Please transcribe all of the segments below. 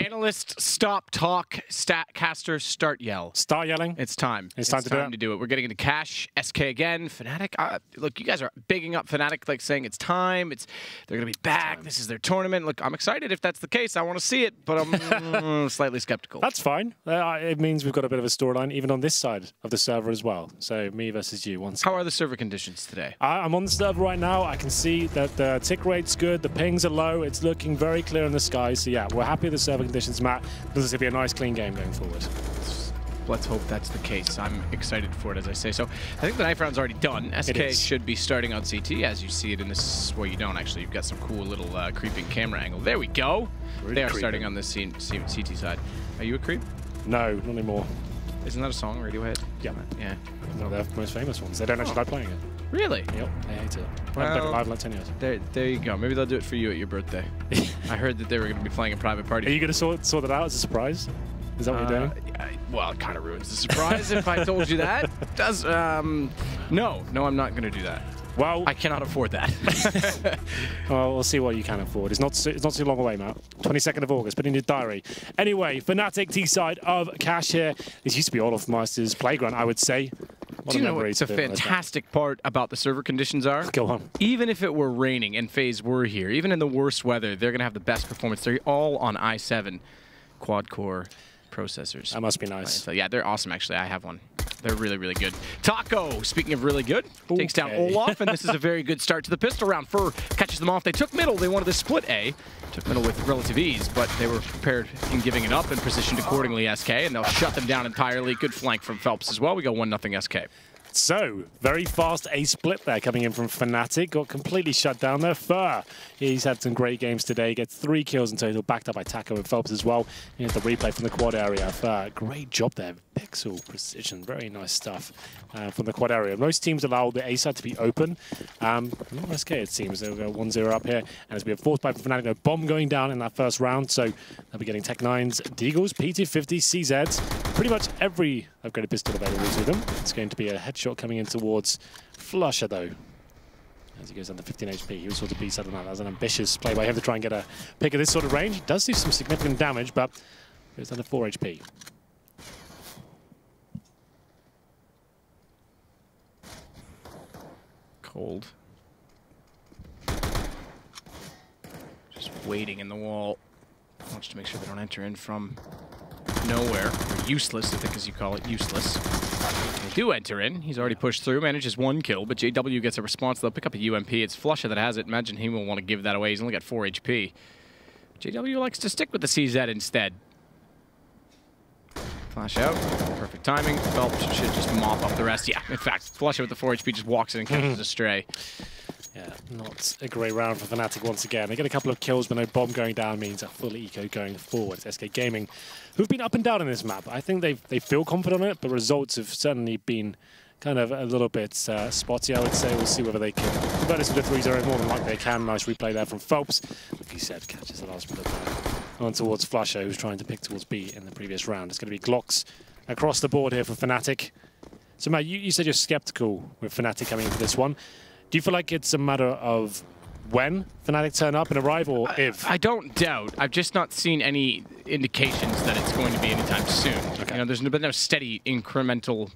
Analyst, stop talk. Statcaster, start yell. Start yelling. It's time. It's time to do it. We're getting into Cash, SK again, Fnatic. Look, you guys are bigging up Fnatic, like saying it's time. They're going to be back. This is their tournament. Look, I'm excited if that's the case. I want to see it, but I'm slightly skeptical. That's fine. It means we've got a bit of a storyline even on this side of the server as well. So me versus you once. How are the server conditions today? I'm on the server right now. I can see that the tick rate's good. The pings are low. It's looking very clear in the sky. So yeah, we're happy with the server conditions, Matt. This is going to be a nice, clean game going forward. Let's hope that's the case. I'm excited for it, as I say. So I think the knife round's already done. SK should be starting on CT, as you see it in this. Well, you don't actually. You've got some cool little creeping camera angle. There we go. They are starting on this CT side. Are you a creep? No, not anymore. Isn't that a song, Radiohead? Yeah. Yeah. No, they're the most famous ones. They don't actually like playing it. Really? Yep, they hate it. Well, I haven't played it live in like 10 years. There you go. Maybe they'll do it for you at your birthday. I heard that they were going to be playing a private party. Are you going to sort that out as a surprise? Is that what you're doing? Well, it kind of ruins the surprise if I told you that. Does no, I'm not going to do that. Well, I cannot afford that. Well, we'll see what you can afford. It's not too long away, Matt. 22nd of August, put in your diary. Anyway, Fnatic T-side of Cash here. This used to be Olaf Meister's playground, I would say. Do you know what the fantastic part about the server conditions are? Go on. Even if it were raining and FaZe were here, even in the worst weather, they're going to have the best performance. They're all on i7 quad-core processors. That must be nice. So yeah, they're awesome, actually. I have one. They're really, really good. Taco, speaking of really good, takes down Olaf, and this is a very good start to the pistol round. Fur catches them off. They took middle. They wanted to split A. Took middle with relative ease, but they were prepared in giving it up and positioned accordingly, SK, and they'll shut them down entirely. Good flank from Phelps as well. We go 1-0 SK. So, very fast A split there coming in from Fnatic. Got completely shut down there. Fur, he's had some great games today. Gets 3 kills in total, backed up by Taco and Phelps as well. Here's the replay from the quad area. Fur, great job there. Pixel precision, very nice stuff from the quad area. Most teams allow the A side to be open. Not SK, it seems. They'll go 1-0 up here. And as we have fourth by Fnatic, no bomb going down in that first round. So they'll be getting Tech 9s, Deagles, P250, CZs. Pretty much every upgraded pistol available to them. It's going to be a headshot coming in towards Flusher, though. As he goes under 15 HP, he was sort of B-side on that. That was an ambitious play by him to try and get a pick of this sort of range. He does do some significant damage, but goes under 4 HP. Cold. Just waiting in the wall. Watch to make sure they don't enter in from nowhere. Or useless, I think as you call it, useless. They do enter in. He's already pushed through, manages 1 kill, but JW gets a response. They'll pick up a UMP. It's Flusher that has it. Imagine he will want to give that away. He's only got 4 HP. JW likes to stick with the CZ instead. Flash out. Perfect timing. Phelps should just mop up the rest. Yeah, in fact, Flusher with the 4 HP just walks in and catches a stray. Yeah, not a great round for Fnatic once again. They get a couple of kills, but no bomb going down means a full eco going forward. It's SK Gaming, who've been up and down in this map. I think they feel confident on it, but results have certainly been kind of a little bit spotty, I would say. We'll see whether they can convert this to 3-0 more than likely they can. Nice replay there from Phelps. Like you said, catches the last minute on towards Flusher, who's trying to pick towards B in the previous round. It's going to be Glocks across the board here for Fnatic. So, Matt, you said you're skeptical with Fnatic coming into this one. Do you feel like it's a matter of when Fnatic turn up and arrive, or if? I don't doubt. I've just not seen any indications that it's going to be anytime soon. Okay. You know, there's been no steady incremental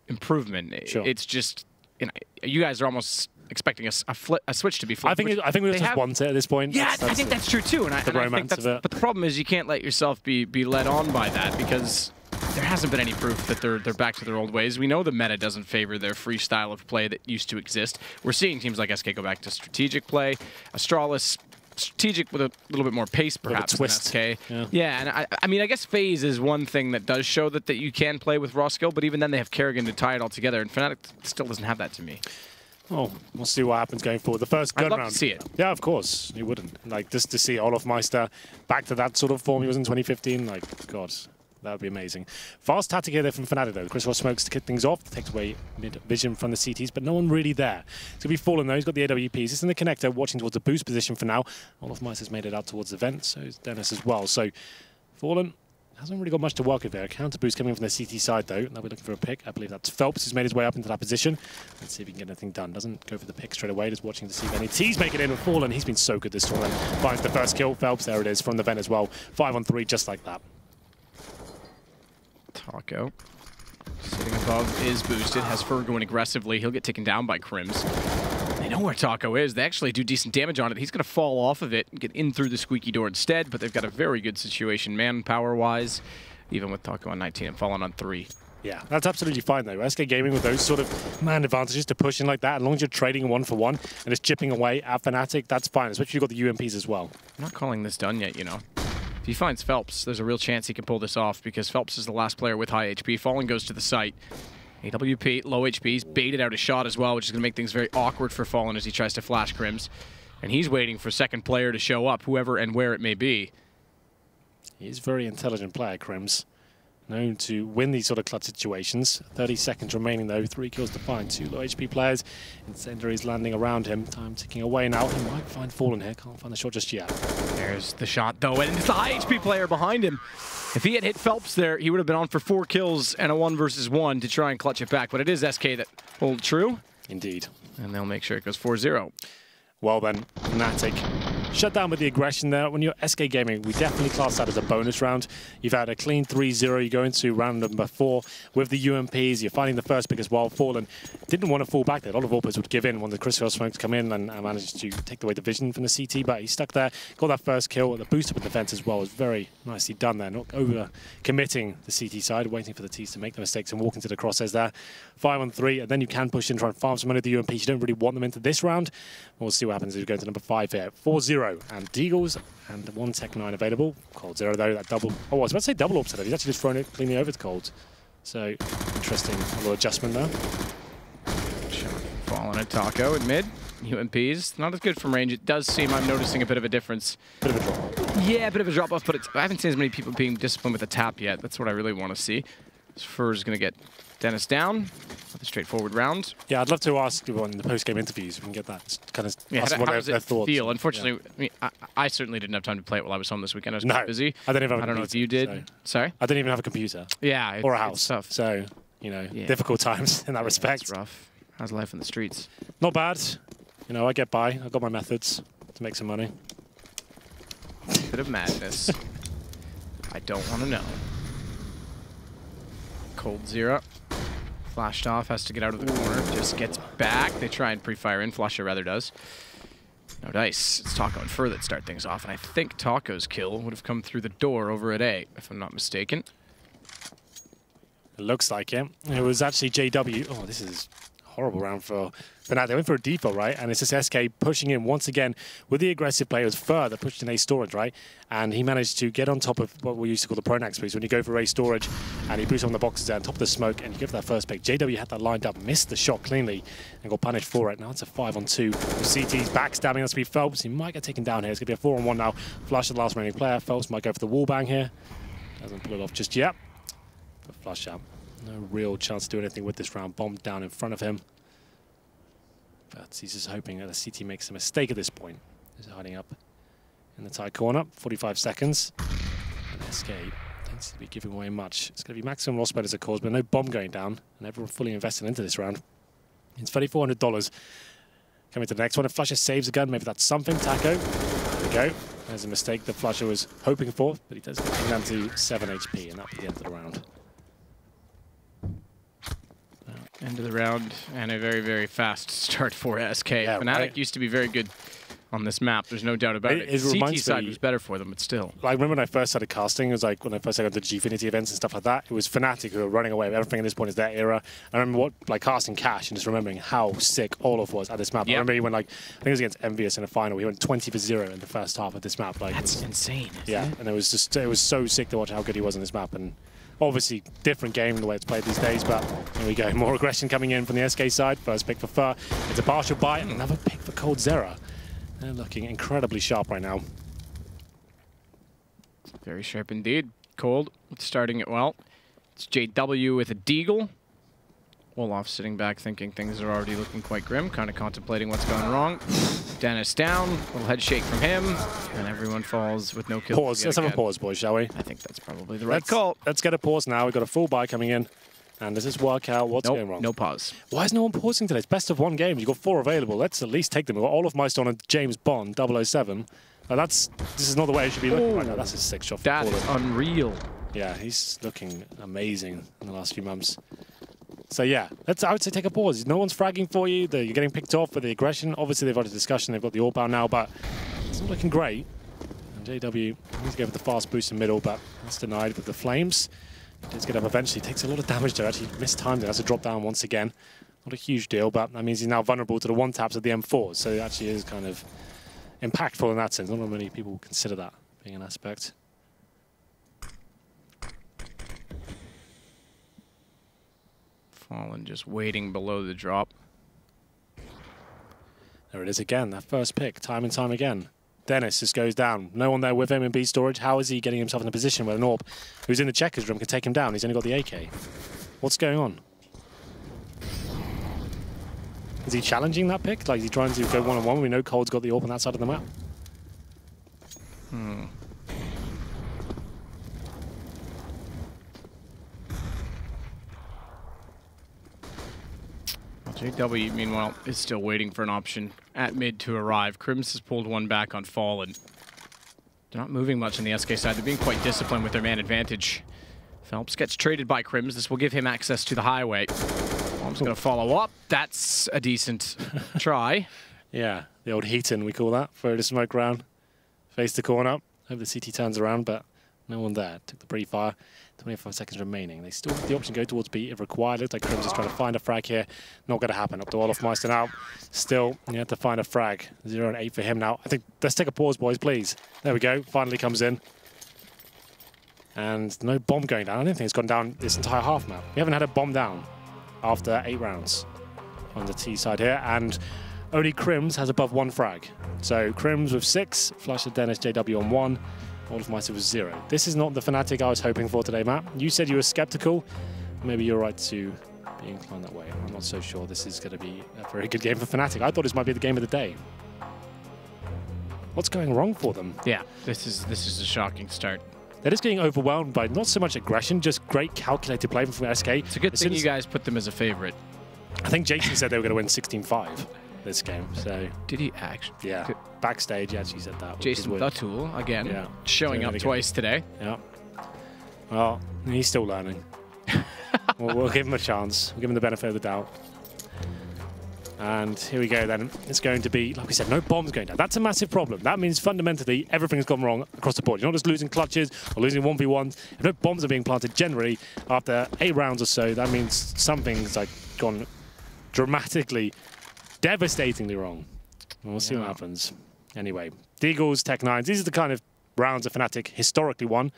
improvement. Sure. It's just, you know, you guys are almost expecting a switch to be flipped. I think we just want it at this point. Yeah, I think that's true too. And I think that's, but the problem is you can't let yourself be led on by that, because there hasn't been any proof that they're back to their old ways. We know the meta doesn't favor their free style of play that used to exist. We're seeing teams like SK go back to strategic play. Astralis, strategic with a little bit more pace, perhaps, than SK. Yeah, and I mean, I guess FaZe is one thing that does show that you can play with raw skill, but even then they have Kerrigan to tie it all together, and Fnatic still doesn't have that to me. Oh, we'll see what happens going forward. The first gun round. I'd love to see it. Yeah, of course. You wouldn't. Like, just to see Olaf Meister back to that sort of form he was in 2015, like, God. That would be amazing. Fast tactic here from Fnatic, though. Chris Ross smokes to kick things off. Takes away mid-vision from the CTs, but no one really there. It's going to be Fallen, though. He's got the AWPs. It's in the connector, watching towards the boost position for now. Olaf Meister's made it out towards the vent, so is Dennis as well. So Fallen Hasn't really got much to work with there. A counter boost coming in from the CT side, though. Now we're looking for a pick. I believe that's Phelps who's made his way up into that position. Let's see if he can get anything done. Doesn't go for the pick straight away. Just watching to see if any T's make it in with Fallen. He's been so good this tournament. Finds the first kill. Phelps, there it is, from the vent as well. 5 on 3, just like that. Taco. Sitting above is boosted. Has Fur going aggressively. He'll get taken down by Crims. They know where Taco is. They actually do decent damage on it. He's going to fall off of it and get in through the squeaky door instead, but they've got a very good situation manpower-wise, even with Taco on 19 and Fallen on 3. Yeah, that's absolutely fine, though. SK Gaming with those sort of man advantages to push in like that, as long as you're trading 1-for-1 and just chipping away at Fnatic, that's fine, especially you've got the UMPs as well. I'm not calling this done yet, you know. If he finds Phelps, there's a real chance he can pull this off because Phelps is the last player with high HP. Fallen goes to the site. AWP, low HP, he's baited out a shot as well, which is going to make things very awkward for Fallen as he tries to flash Crims. And he's waiting for second player to show up, whoever and where it may be. He's a very intelligent player, Crims. Known to win these sort of clutch situations. 30 seconds remaining, though. 3 kills to find. 2 low HP players. Incendiaries landing around him. Time ticking away now. He might find Fallen here. Can't find the shot just yet. There's the shot, though, and it's the high HP player behind him. If he had hit Phelps there, he would have been on for 4 kills and a 1 versus 1 to try and clutch it back. But it is SK that hold true. Indeed. And they'll make sure it goes 4-0. Well then, Fnatic shut down with the aggression there. When you're SK Gaming, we definitely class that as a bonus round. You've had a clean 3-0. You go into round number 4 with the UMPs. You're finding the first pick as well. Fallen didn't want to fall back there. A lot of AWPers would give in when the Criswell smokes come in and managed to take away the vision from the CT, but he stuck there, got that first kill. The boost up in defense as well was very nicely done there. Not over committing the CT side, waiting for the T's to make the mistakes and walk into the crosshairs there. 5 on 3, and then you can push in, try and farm some money with the UMPs. You don't really want them into this round. We'll see what happens as we go to number 5 here. 4-0, and Deagles and 1 Tech 9 available. Cold Zero, though, that double. Oh, I was about to say double upset. He's actually just thrown it cleanly over to Cold. So, interesting little adjustment there. Fallen at Taco in mid. UMPs, not as good from range. It does seem I'm noticing a bit of a difference. Bit of a drop-off. Yeah, a bit of a drop-off, but I haven't seen as many people being disciplined with a tap yet. That's what I really want to see. Fur's going to get Dennis down with a straightforward round. Yeah, I'd love to ask you in the post-game interviews if we can get that kind of how does it feel? Unfortunately, I mean, I certainly didn't have time to play it while I was home this weekend. I was quite busy. I don't know if you did. So. Sorry? I didn't even have a computer. Yeah. Or a house. It's tough. So, you know, difficult times in that respect. It's rough. How's life in the streets? Not bad. You know, I get by. I've got my methods to make some money. Bit of madness. I don't want to know. Cold Zero. Flashed off, has to get out of the corner. Just gets back. They try and pre-fire in. Flusher rather does. No dice. It's Taco and Fur that start things off. And I think Taco's kill would have come through the door over at A, if I'm not mistaken. It looks like it. It was actually JW. Oh, this is a horrible round for Fnatic. They went for a default, right? And it's just SK pushing in once again with the aggressive players. Fur that pushed in A storage, right? And he managed to get on top of what we used to call the Pronax boost. When you go for A storage and he boosts on the boxes there on top of the smoke and you give that first pick. JW had that lined up, missed the shot cleanly and got punished for it. Now it's a 5 on 2. CT's backstabbing. That's to be Phelps. He might get taken down here. It's going to be a 4 on 1 now. Flush the last remaining player. Phelps might go for the wall bang here. Doesn't pull it off just yet. But flush out. No real chance to do anything with this round. Bombed down in front of him. But he's just hoping that the CT makes a mistake at this point. He's hiding up in the tight corner. 45 seconds. And SK don't seem to be giving away much. It's going to be maximum loss bet as a cause, but no bomb going down. And everyone fully invested into this round. It's $3,400. Coming to the next one. If Flusher saves a gun, maybe that's something. Taco. There we go. There's a mistake that Flusher was hoping for, but he does get down to 7 HP, and that'll be the end of the round. End of the round, and a very, very fast start for SK. Yeah, Fnatic used to be very good on this map. There's no doubt about it. CT side was better for them, but still. I remember when I first started casting, it was like when I first got to Gfinity events and stuff like that, it was Fnatic who were running away. Everything at this point is their era. I remember casting Cash and just remembering how sick Olaf was at this map. Yep. I remember he went I think it was against Envious in a final. He went 20 for 0 in the first half of this map. That's insane, isn't it? And it was so sick to watch how good he was in this map. And obviously, different game the way it's played these days, but here we go. More aggression coming in from the SK side. First pick for Fur. It's a partial buy, and another pick for Cold Zera. They're looking incredibly sharp right now. Very sharp indeed. Cold, starting it well. It's JW with a Deagle. Olaf sitting back thinking things are already looking quite grim, kind of contemplating what's going wrong. Dennis down, little head shake from him, and everyone falls with no kills. Pause. Let's have a pause, boys, shall we? I think that's probably the right call. Let's get a pause now. We've got a full buy coming in. And does this work out? What's going wrong? No pause. Why is no one pausing today? It's best of 1 game. You've got 4 available. Let's at least take them. We've got Olaf Meister and James Bond, 007. This is not the way it should be looking right now. That's a sick shot. That is unreal. Yeah, he's looking amazing in the last few months. So yeah, I would say take a pause. No one's fragging for you. You're getting picked off for the aggression. Obviously, they've had a discussion. They've got the AWP now, but it's not looking great. And JW needs to go for the fast boost in middle, but that's denied with the flames. Does get up eventually. Takes a lot of damage there. Actually mistimed it. That's a drop down once again. Not a huge deal, but that means he's now vulnerable to the 1-taps of the M4. So it actually is kind of impactful in that sense. Not many people consider that being an aspect. Fallen just waiting below the drop. There it is again. That first pick, time and time again. Dennis just goes down. No one there with him in B storage. How is he getting himself in a position where an AWP who's in the checkers room can take him down? He's only got the AK. What's going on? Is he challenging that pick? Like, is he trying to go one-on-one? We know Cold's got the AWP on that side of the map. JW, meanwhile, is still waiting for an option at mid to arrive. Crims has pulled one back on Fallen. They're not moving much on the SK side. They're being quite disciplined with their man advantage. Phelps gets traded by Crims. This will give him access to the highway. Bomb's going to follow up. That's a decent try. Yeah, the old Heaton, we call that, for the smoke round. Face the corner. Hope the CT turns around, but no one there. Took the pre-fire. 25 seconds remaining. They still have the option to go towards B if required. Looks like Crims is trying to find a frag here. Not going to happen. Up to Olaf Meister now. Still, you have to find a frag. 0 and 8 for him now. I think, let's take a pause, boys, please. There we go. Finally comes in. And no bomb going down. I don't think it's gone down this entire half map. We haven't had a bomb down after 8 rounds on the T side here. And only Crims has above 1 frag. So Crims with 6, Flush of Dennis, JW on 1. Olaf Meister was 0. This is not the Fnatic I was hoping for today, Matt. You said you were skeptical. Maybe you're right to be inclined that way. I'm not so sure this is going to be a very good game for Fnatic. I thought this might be the game of the day. What's going wrong for them? Yeah, this is a shocking start. They're just getting overwhelmed by not so much aggression, just great calculated play from SK. It's a good thing you guys put them as a favorite. I think Jason said they were going to win 16-5 this game. So did he actually? Yeah. Backstage, he actually said that. Jason the Tool again, showing up twice today. Yeah. Well, he's still learning. we'll give him a chance. We'll give him the benefit of the doubt. And here we go then. It's going to be, like we said, no bombs going down. That's a massive problem. That means fundamentally everything's gone wrong across the board. You're not just losing clutches or losing 1v1s. If no bombs are being planted generally after 8 rounds or so, that means something's like gone dramatically, devastatingly wrong. We'll see what happens. Anyway, Deagles, Tech9s, these are the kind of rounds that Fnatic historically won.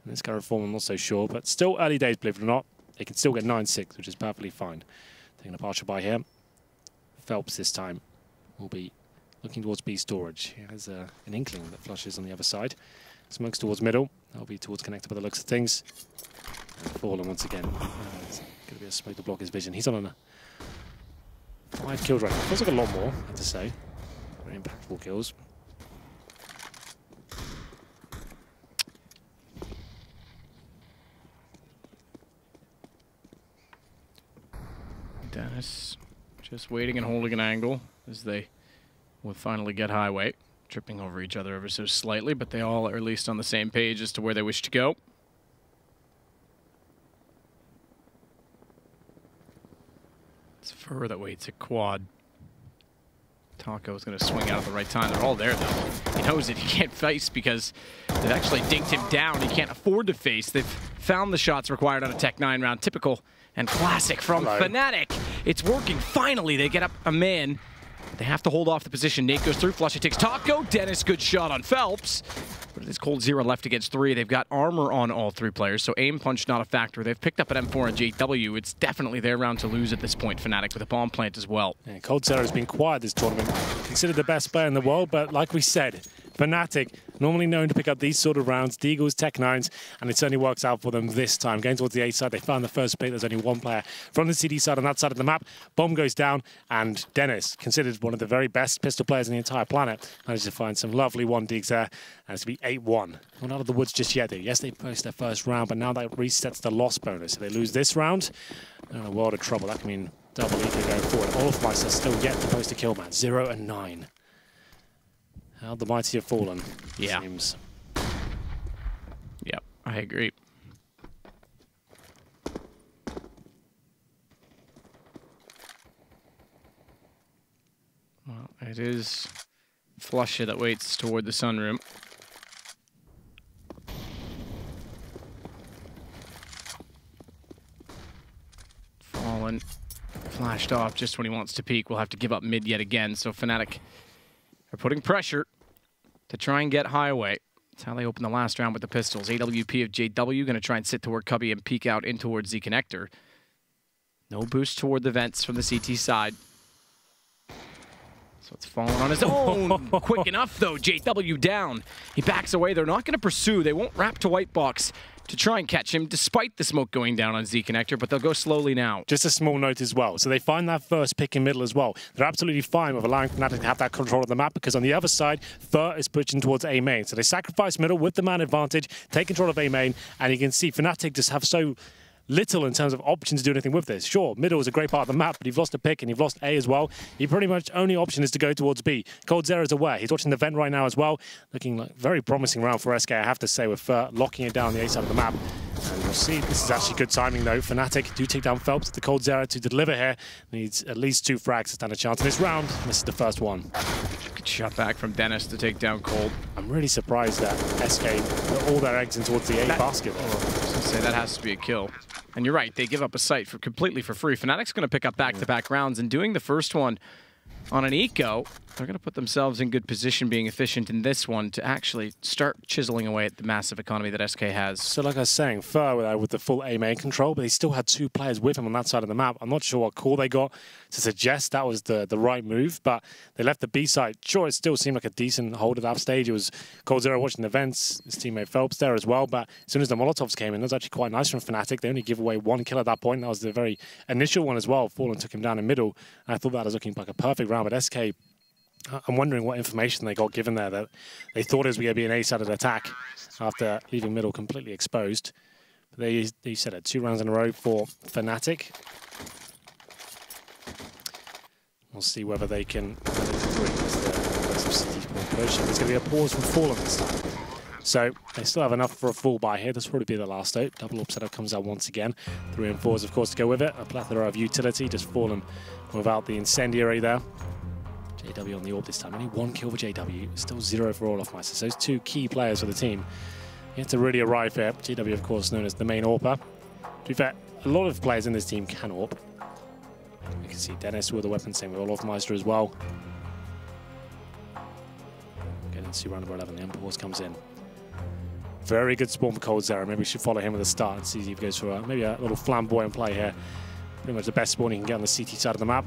In this kind of form, I'm not so sure, but still early days, believe it or not. They can still get 9-6, which is perfectly fine. Taking a partial by here. Phelps this time will be looking towards B storage. He has an inkling that flushes on the other side. Smokes towards middle. That'll be towards connector by the looks of things. And Fallen once again. It's going to be a smoke to block his vision. He's on a 5 kills right now. Feels like a lot more, I have to say. Very impactful kills. Dennis just waiting and holding an angle as they will finally get highway. Tripping over each other ever so slightly, but they all are at least on the same page as to where they wish to go. It's Fur that waits at quad. Taco is going to swing out at the right time. They're all there, though. He knows it. He can't face because they've actually dinked him down. He can't afford to face. They've found the shots required on a Tech9 round. Typical and classic from Fnatic. It's working. Finally, they get up a man. They have to hold off the position. Nate goes through. Flush, it takes Taco. Dennis, good shot on Phelps. But it is cold 0 left against 3. They've got armor on all 3 players, so aim punch not a factor. They've picked up an M4 and JW. It's definitely their round to lose at this point, Fnatic, with a bomb plant as well. Yeah, Cold Zero has been quiet this tournament. Considered the best player in the world, but like we said, Fnatic, normally known to pick up these sort of rounds, Deagles, Tech9s, and it certainly works out for them this time. Going towards the A side, they found the first pick. There's only one player from the CD side on that side of the map. Bomb goes down, and Dennis, considered one of the very best pistol players in the entire planet, managed to find some lovely 1-digs there, and it's going to be 8-1. Not out of the woods just yet, though. Yes, they post their first round, but now that resets the loss bonus. If they lose this round, they're in a world of trouble. That can mean double eco going forward. Olofmeister still yet to post a kill, man. 0-9. How the mighty have fallen, yeah. Seems. Yep, I agree. Well, it is Flusha that waits toward the sunroom. Fallen, flashed off just when he wants to peek. We'll have to give up mid yet again, so Fnatic are putting pressure to try and get Highway. That's how they opened the last round with the pistols. AWP of JW going to try and sit toward Cubby and peek out in towards the connector. No boost toward the vents from the CT side. So it's falling on his own. Quick enough, though. JW down. He backs away. They're not going to pursue. They won't wrap to white box to try and catch him, despite the smoke going down on Z connector, but they'll go slowly now. Just a small note as well. So they find that first pick in middle as well. They're absolutely fine with allowing Fnatic to have that control of the map, because on the other side, Fur is pushing towards A main. So they sacrifice middle with the man advantage, take control of A main, and you can see Fnatic just have so little in terms of options to do anything with this. Sure, middle is a great part of the map, but you've lost a pick and you've lost A as well. Your pretty much only option is to go towards B. coldzera's aware. He's watching the vent right now as well. Looking like a very promising round for SK, I have to say, with Fur locking it down on the A side of the map. And we'll see. This is actually good timing, though. Fnatic do take down Phelps. The coldzera to deliver here needs at least 2 frags to stand a chance in this round. Misses the first one. Good shot back from Dennis to take down Cold. I'm really surprised that SK put all their eggs in towards the A basket. I was going to say, that has to be a kill. And you're right, they give up a site completely for free. Fnatic's going to pick up back-to-back rounds, and doing the first one on an eco, they're going to put themselves in good position, being efficient in this one, to actually start chiseling away at the massive economy that SK has. So like I was saying, Fur with the full A main control, but he still had 2 players with him on that side of the map. I'm not sure what call they got to suggest that was the right move, but they left the B side. Sure, it still seemed like a decent hold at that stage. It was coldzera watching the vents, his teammate Phelps there as well, but as soon as the Molotovs came in, that was actually quite nice from Fnatic. They only give away 1 kill at that point. That was the very initial one as well. Fallen took him down in middle, and I thought that was looking like a perfect round, but SK, I'm wondering what information they got given there, that they thought it was going to be an A-sided attack after leaving middle completely exposed. But they said it, 2 rounds in a row for Fnatic. We'll see whether they can push. There's going to be a pause from Fallen this time. So they still have enough for a full buy here. This will probably be the last out. Double up setup comes out once again. 3 and 4s, of course, to go with it. A plethora of utility, just Fallen without the incendiary there. JW on the AWP this time. Only 1 kill for JW. Still 0 for Olofmeister. So those 2 key players for the team. You have to really arrive here. JW, of course, known as the main AWPer. To be fair, a lot of players in this team can AWP. You can see Dennis with the weapon, same with Olofmeister as well. Getting into round number 11. The pause comes in. Very good spawn for coldzera. Maybe we should follow him at the start and see if he goes for maybe a little flamboyant play here. Pretty much the best spawn he can get on the CT side of the map.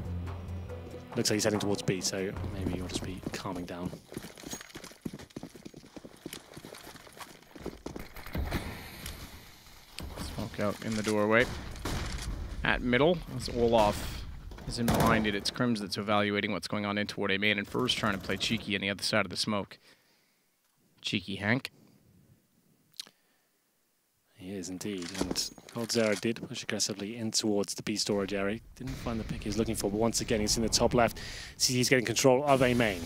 Looks like he's heading towards B, so maybe he'll just be calming down. Smoke out in the doorway. At middle, as Olaf is in behind it, it's Crims that's evaluating what's going on in toward A main, and first trying to play cheeky on the other side of the smoke. Cheeky Hank. He is indeed, and coldzera did push aggressively in towards the B storage area. Didn't find the pick he was looking for, but once again he's in the top left. CT's getting control of A main.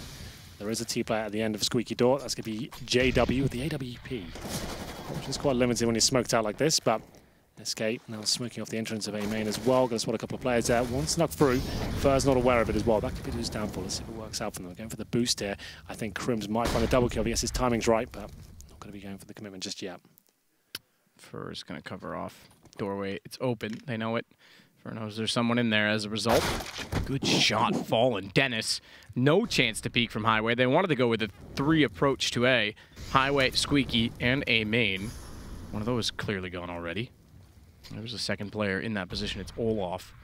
There is a T player at the end of Squeaky Door. That's going to be JW with the AWP, which is quite limited when he's smoked out like this, but Escape now smoking off the entrance of A main as well. Going to spot a couple of players there. One snuck through. Fur's not aware of it as well. That could be his downfall. Let's see if it works out for them. Going for the boost here. I think Crims might find a double kill. Yes, his timing's right, but not going to be going for the commitment just yet. Fur is going to cover off doorway. It's open. They know it. Fur knows there's someone in there as a result. Good shot, Fallen. Dennis, no chance to peek from Highway. They wanted to go with a 3 approach to A. Highway, Squeaky, and A main. One of those clearly gone already. There's a second player in that position. It's Olaf.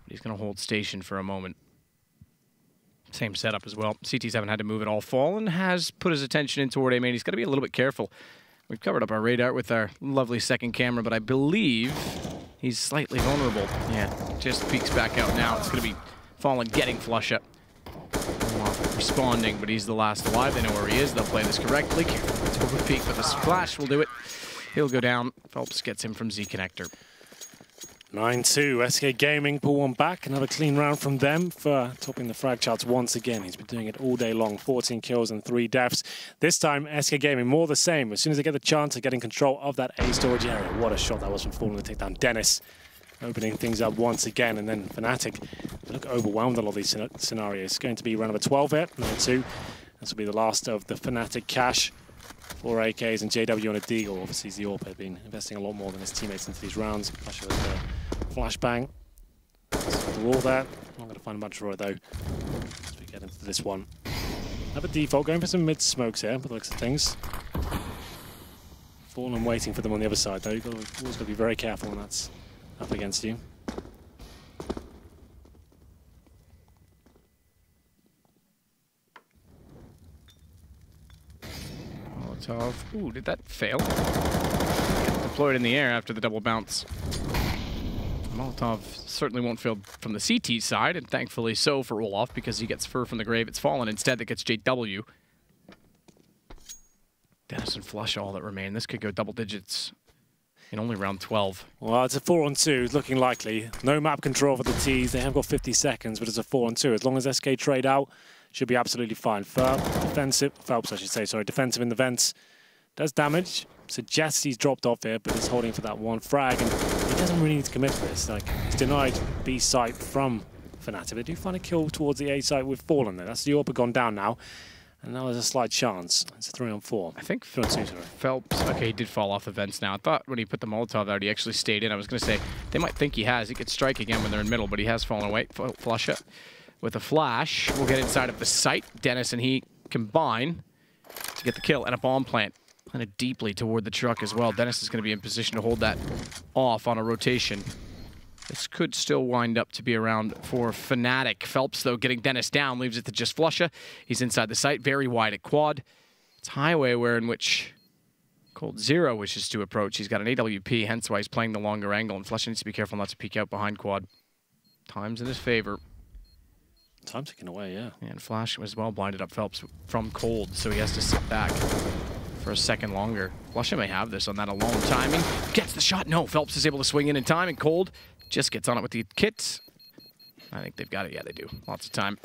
He's going to hold station for a moment. Same setup as well. CTs haven't had to move at all. Fallen has put his attention in toward A main. He's got to be a little bit careful. We've covered up our radar with our lovely second camera, but I believe he's slightly vulnerable. Yeah, just peeks back out now. It's going to be Fallen getting flush up. Responding, but he's the last alive. They know where he is. They'll play this correctly. Over peek, but the splash will do it. He'll go down. Phelps gets him from Z Connector. 9-2, SK Gaming pull one back. Another clean round from them for topping the frag charts once again. He's been doing it all day long. 14 kills and 3 deaths. This time, SK Gaming more the same. As soon as they get the chance of getting control of that A storage area. What a shot that was from Fallen to take down Dennis. Opening things up once again, and then Fnatic look overwhelmed in a lot of these scenarios. It's going to be round number 12 here, number 2. This will be the last of the Fnatic cash. 4 AKs and JW on a Deagle. Obviously, the AWP has been investing a lot more than his teammates into these rounds. Flasher with the flashbang. So the wall there. I'm not going to find much for it though as we get into this one. Have a default going for some mid smokes here, by the looks of things. Fallen waiting for them on the other side though. You've always got to be very careful when that's up against you. Molotov. Ooh, did that fail? Deployed in the air after the double bounce. Molotov certainly won't fail from the CT side, and thankfully so for Olaf, because he gets Fur from the grave. It's Fallen instead that gets JW. Dennis and Flush all that remain. This could go double digits in only round 12. Well, it's a 4-on-2, looking likely. No map control for the T's. They have got 50 seconds, but it's a 4-on-2. As long as SK trade out, should be absolutely fine. Phelps, I should say, sorry, defensive in the vents. Does damage. Suggests he's dropped off here, but he's holding for that one frag, and he doesn't really need to commit to this. Like, he's denied B site from Fnatic. They do find a kill towards the A site with Fallen there. That's the AWP gone down now. And now there's a slight chance. It's a 3-on-4. I think Phelps, okay, he did fall off the vents now. I thought when he put the Molotov out, he actually stayed in. I was going to say, they might think he has. He could strike again when they're in middle, but he has fallen away. Flush it with a flash. We'll get inside of the site. Dennis and he combine to get the kill, and a bomb plant. Planted deeply toward the truck as well. Dennis is going to be in position to hold that off on a rotation. This could still wind up to be around for Fnatic. Phelps, though, getting Dennis down, leaves it to just Flusha. He's inside the site, very wide at quad. It's highway where in which Cold Zero wishes to approach. He's got an AWP, hence why he's playing the longer angle, and Flusha needs to be careful not to peek out behind quad. Time's in his favor. Time ticking away, yeah. And Flash was well blinded up Phelps from Cold, so he has to sit back for a second longer. Flusha may have this on that alone. Timing, gets the shot. No, Phelps is able to swing in time, and Cold just gets on it with the kit. I think they've got it. Yeah, they do. Lots of time.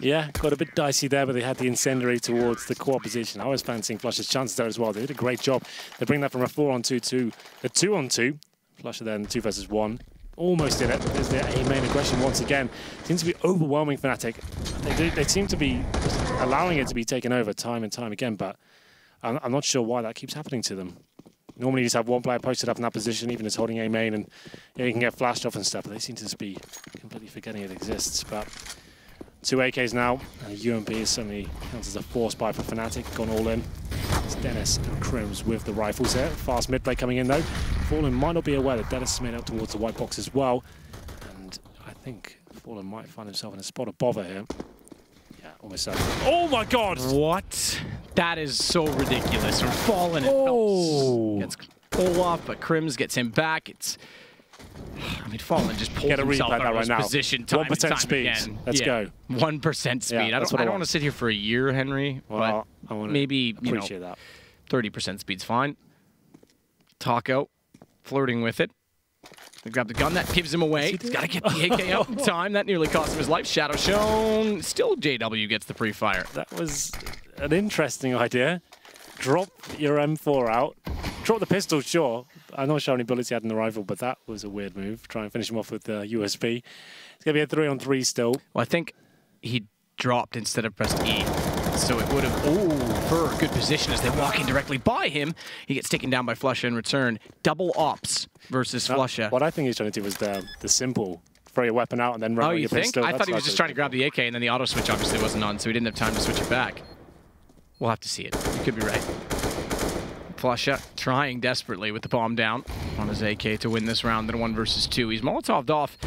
Yeah, got a bit dicey there, but they had the incendiary towards the core position. I was fancying Flusha's chances there as well. They did a great job. They bring that from a 4-on-2 to a 2-on-2. Flusha then 2 versus 1. Almost did it. There's their A main aggression once again. Seems to be overwhelming Fnatic. They seem to be allowing it to be taken over time and time again, but I'm not sure why that keeps happening to them. Normally you just have one player posted up in that position, even as holding A main, and yeah, you can get flashed off and stuff, but they seem to just be completely forgetting it exists. But 2 AKs now, and a UMP is certainly counts as a force buy for Fnatic, gone all in. It's Dennis and Crims with the rifles here. Fast mid play coming in though. Fallen might not be aware that Dennis is made out towards the white box as well. And I think Fallen might find himself in a spot of bother here. Yeah, almost so. Oh my god! What? That is so ridiculous. From Fallen and Phelps gets Olaf, but Crims gets him back. It's, I mean, Fallen just pulls himself out of his position time and time speed. Again. Let's go. 1% speed. Yeah, I don't want to sit here for a year, Henry, well, but maybe, you know, 30% speed's fine. Taco flirting with it. They grab the gun, that gives him away. He's got to get the AK out in time. That nearly cost him his life. Shadow shown. Still JW gets the pre-fire. That was an interesting idea. Drop your M4 out. Drop the pistol, sure. I'm not sure how many bullets he had in the rifle, but that was a weird move. Try and finish him off with the USB. It's going to be a 3-on-3 still. Well, I think he dropped instead of pressed E. So it would have, ooh, for a good position as they walk in directly by him. He gets taken down by Flusha in return. Double ops versus Flusha. What I think he's trying to do was the simple throw your weapon out and then run with your pistol. I thought he was just trying to grab the AK, and then the auto switch obviously wasn't on, so he didn't have time to switch it back. We'll have to see it. You could be right. Flusha trying desperately with the bomb down on his AK to win this round, then 1 versus 2. He's Molotov'd off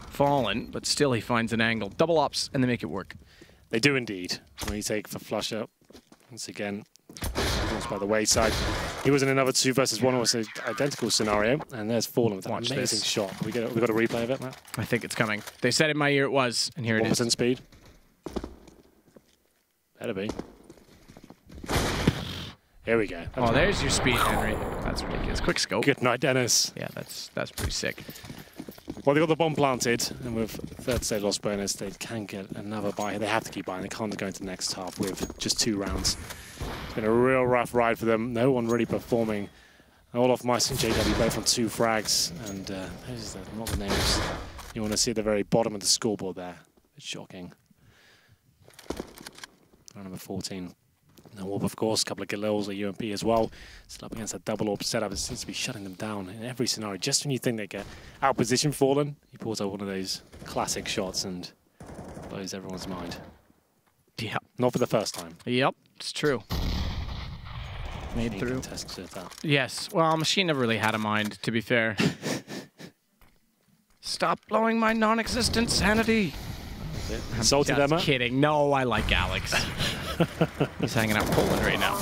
Fallen, but still he finds an angle. Double ops, and they make it work. They do indeed. Retake for Flusher. Once again, by the wayside. He was in another 2 versus 1, almost an identical scenario, and there's Fallen with an amazing shot. We got a replay of it, Matt? I think it's coming. They said in my ear it was, and here it is. 1% speed. Better be. Here we go. Oh, there's your speed, Henry. That's ridiculous. Quick scope. Good night, Dennis. Yeah, that's pretty sick. Well, they got the bomb planted, and with third stage loss bonus, they can get another buy. They have to keep buying. They can't go into the next half with just 2 rounds. It's been a real rough ride for them. No one really performing. Olaf, Mice, and JW both on 2 frags, and those are not the names you want to see at the very bottom of the scoreboard there. It's shocking. Round number 14. No Orb, of course, a couple of Galils, a UMP as well. Still up against that double Orb setup. It seems to be shutting them down in every scenario. Just when you think they get out position Fallen, he pulls out one of those classic shots and blows everyone's mind. Yeah. Not for the first time. Yep, it's true. Made through. Yes. Well, Machine never really had a mind, to be fair. Stop blowing my non-existent sanity. Salty them up? Kidding. No, I like Alex. He's hanging out with Poland right now.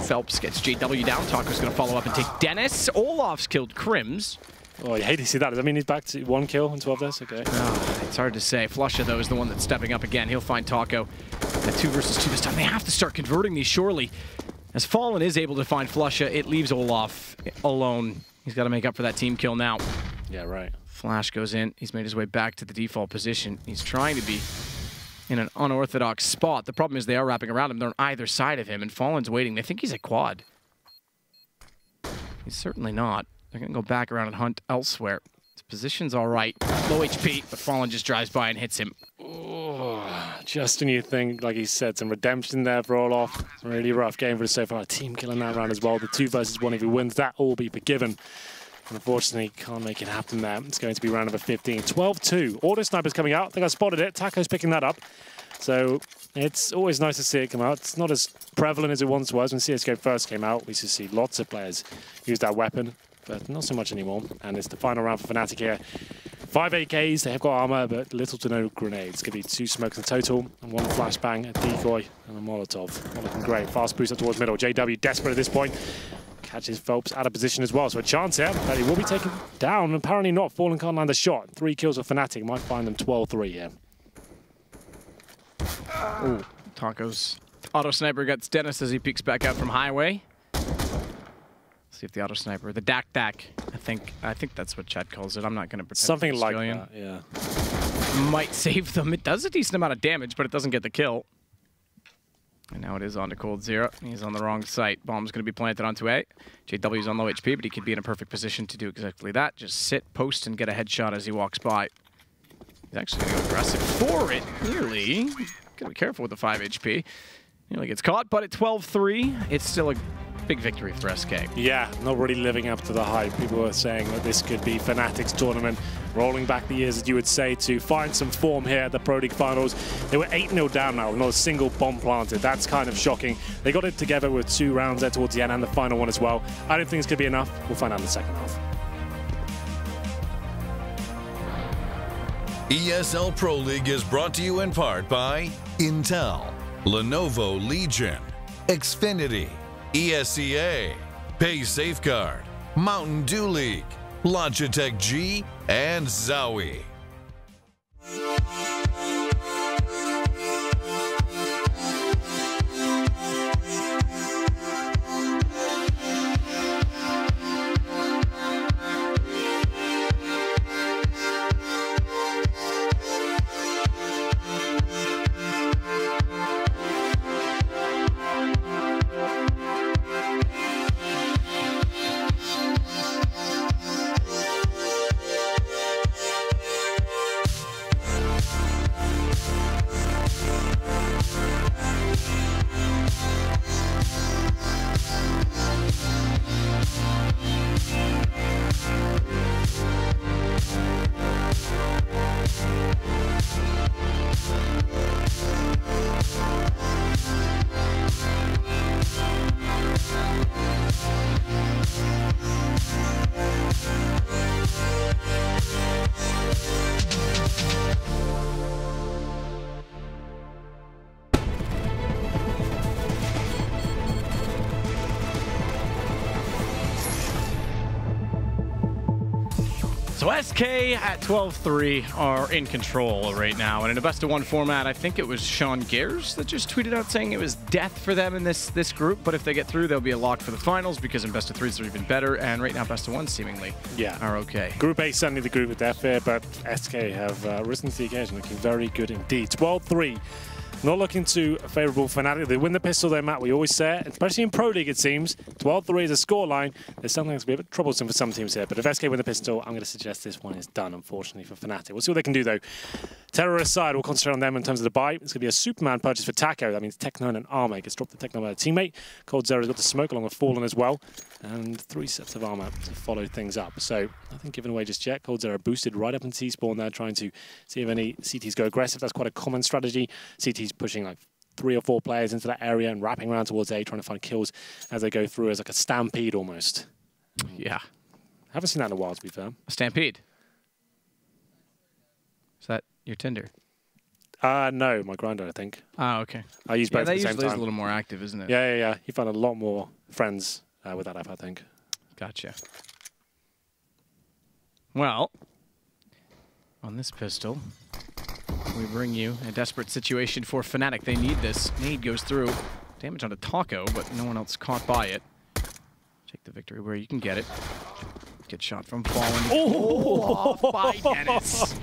Phelps gets JW down. Taco's going to follow up and take Dennis. Olaf's killed Crims. Oh, you hate to see that. Does that mean he's back to 1 kill in 12 days? Okay. Oh, it's hard to say. Flusha, though, is the one that's stepping up again. He'll find Taco at 2 versus 2 this time. They have to start converting these, surely. As Fallen is able to find Flusha, it leaves Olaf alone. He's got to make up for that team kill now. Yeah, right. Flash goes in. He's made his way back to the default position. He's trying to be in an unorthodox spot. The problem is they are wrapping around him. They're on either side of him, and Fallen's waiting. They think he's a quad. He's certainly not. They're going to go back around and hunt elsewhere. His position's all right. Low HP, but Fallen just drives by and hits him. Oh, just when you think, like he said, some redemption there for Olaf. Really rough game for us so far. A team killing that round as well. The 2 versus 1, if he wins, that will be forgiven. Unfortunately, can't make it happen there. It's going to be round number 15. 12-2. Auto Sniper's coming out. I think I spotted it. Taco's picking that up. So it's always nice to see it come out. It's not as prevalent as it once was. When CSGO first came out, we used to see lots of players use that weapon, but not so much anymore. And it's the final round for Fnatic here. 5 AKs, they have got armor, but little to no grenades. It's going to be 2 smokes in total, and 1 flashbang, a decoy, and a Molotov. Not looking great. Fast boost up towards middle. JW desperate at this point. Catches Phelps out of position as well. So a chance here that he will be taken down. Apparently not. Fallen can't land the shot. 3 kills with Fnatic. Might find them 12-3 here. Ooh, Taco's auto sniper gets Dennis as he peeks back out from highway. See if the auto sniper, the Dak, I think that's what Chad calls it. I'm not going to pretend. Something like that, yeah. Might save them. It does a decent amount of damage, but it doesn't get the kill. And now it is on to Cold Zero. He's on the wrong site. Bomb's going to be planted onto A. JW's on low HP, but he could be in a perfect position to do exactly that. Just sit, post, and get a headshot as he walks by. He's actually going to go aggressive for it, nearly. Got to be careful with the 5 HP. Nearly gets caught, but at 12-3, it's still a big victory for SK. Yeah, not really living up to the hype. People were saying that this could be Fnatic's tournament, rolling back the years, as you would say, to find some form here at the Pro League finals. They were 8-0 down now, not a single bomb planted. That's kind of shocking. They got it together with 2 rounds there towards the end and the final one as well. I don't think this could be enough. We'll find out in the second half. ESL Pro League is brought to you in part by Intel, Lenovo Legion, Xfinity, ESCA, Pay Safeguard, Mountain Dew League, Logitech G, and Zowie. So SK at 12-3 are in control right now, and in a best-of-1 format, I think it was Sean Gers that just tweeted out saying it was death for them in this group, but if they get through, they'll be a lock for the finals because in best-of-3s they're even better, and right now best-of-1 seemingly are okay. Group A certainly the group with death here, but SK have risen to the occasion, looking very good indeed. 12-3. Not looking too favourable for Fnatic. They win the pistol there, Matt. We always say it, especially in Pro League, it seems. 12-3 is a scoreline. There's something that's going to be a bit troublesome for some teams here. But if SK win the pistol, I'm going to suggest this one is done, unfortunately, for Fnatic. We'll see what they can do, though. Terror aside, we'll concentrate on them in terms of the buy. It's going to be a Superman purchase for Taco. That means Tech9 and Armor gets dropped the Tech9 by a teammate. Coldzera's got the smoke along with Fallen as well. And 3 sets of armor to follow things up. So nothing given away just yet. Coldzera boosted right up in T-spawn there, trying to see if any CTs go aggressive. That's quite a common strategy. CTs pushing like 3 or 4 players into that area and wrapping around towards A, trying to find kills as they go through as like a stampede almost. Yeah. Haven't seen that in a while, to be fair. A stampede? Is that your Tinder? No, my grinder, I think. Oh, okay. I use both at the same time. That usually is a little more active, isn't it? Yeah. You find a lot more friends with that app, I think. Gotcha. Well, on this pistol, we bring you a desperate situation for Fnatic. They need this. Nade goes through. Damage onto Taco, but no one else caught by it. Take the victory where you can get it. Good shot from Fallen. Oh, off by Dennis.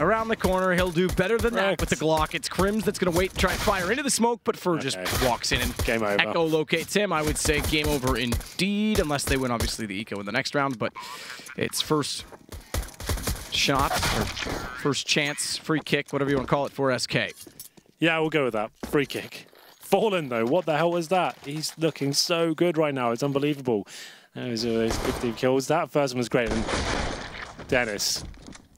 Around the corner, he'll do better than that with the Glock. It's Crims that's going to wait and try and fire into the smoke, but Fur just walks in and game over. Echo locates him. I would say game over indeed, unless they win, obviously, the Eco in the next round, but it's first shot, or first chance, free kick, whatever you want to call it, for SK. Yeah, we'll go with that. Free kick. Fallen, though, what the hell was that? He's looking so good right now. It's unbelievable. Those 15 kills. That first one was great. And Dennis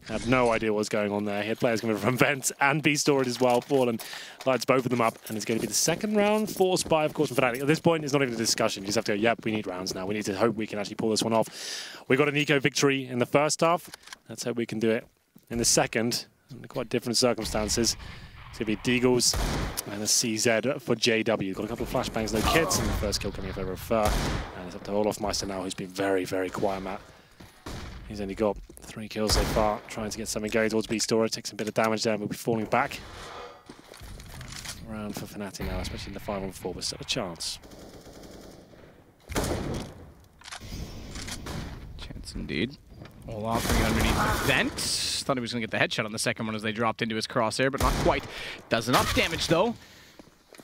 had no idea what was going on there. He had players coming from vents and B storage as well. Fallen lights both of them up. And it's going to be the second round, forced by, of course, from Fnatic. At this point, it's not even a discussion. You just have to go, yep, we need rounds now. We need to hope we can actually pull this one off. We got an eco victory in the first half. Let's hope we can do it in the second. Under quite different circumstances. It's going to be Deagles and a CZ for JW. Got a couple of flashbangs, no kits, and the first kill coming in favor of Fur. And it's up to Olofmeister now, who's been very, very quiet, Matt. He's only got 3 kills so far, trying to get something going towards B storage. Takes a bit of damage there, and we'll be falling back. Round for Fnatic now, especially in the 5-on-4, but still a chance. Chance indeed. Olaf bringing underneath the vent. Thought he was going to get the headshot on the second one as they dropped into his crosshair, but not quite. Does enough damage, though.